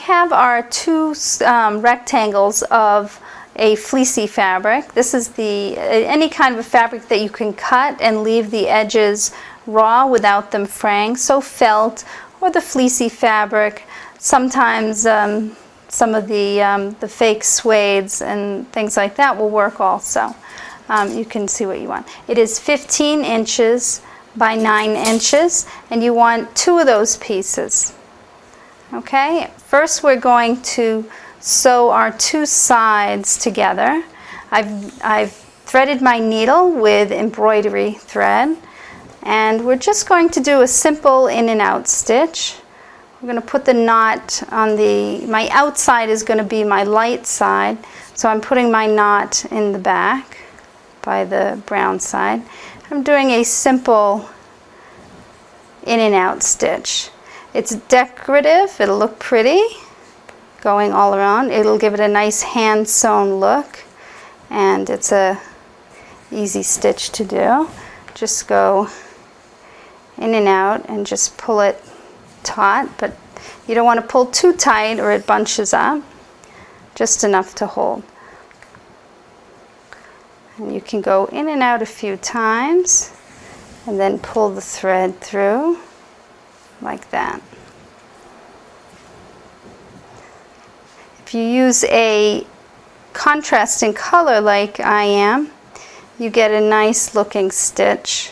have our two rectangles of a fleecy fabric. This is any kind of a fabric that you can cut and leave the edges raw without them fraying. So felt or the fleecy fabric. Sometimes some of the fake suedes and things like that will work also. You can see what you want. It is 15 inches by 9 inches, and you want 2 of those pieces. Okay, first we're going to sew our 2 sides together. I've threaded my needle with embroidery thread, and we're just going to do a simple in and out stitch. I'm going to put the knot on my outside is going to be my light side, so I'm putting my knot in the back by the brown side. I'm doing a simple in and out stitch. It's decorative, it'll look pretty going all around. It'll give it a nice hand sewn look, and it's a easy stitch to do. Just go in and out and just pull it taut, but you don't want to pull too tight or it bunches up, just enough to hold. And you can go in and out a few times and then pull the thread through like that. If you use a contrasting color like I am, you get a nice looking stitch.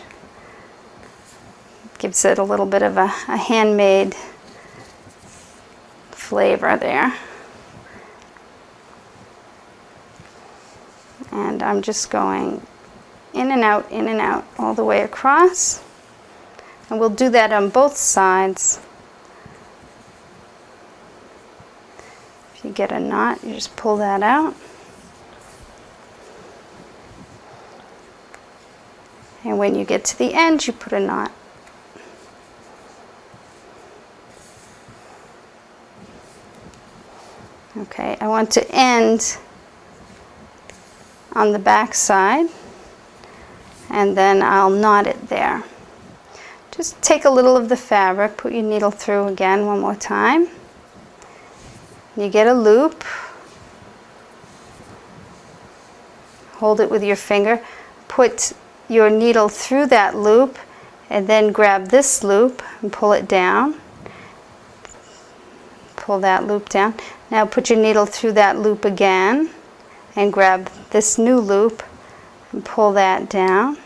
Gives it a little bit of a handmade flavor there. And I'm just going in and out all the way across. And we'll do that on both sides. If you get a knot, you just pull that out. And when you get to the end, you put a knot. Okay, I want to end on the back side, and then I'll knot it there. Just take a little of the fabric, put your needle through again one more time. You get a loop. Hold it with your finger. Put your needle through that loop, and then grab this loop and pull it down. Pull that loop down. Now put your needle through that loop again and grab this new loop and pull that down.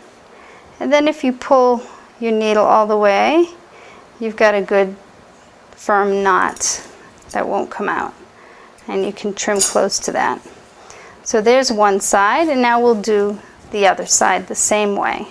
And then if you pull your needle all the way, you've got a good firm knot that won't come out. And you can trim close to that. So there's one side, and now we'll do the other side the same way.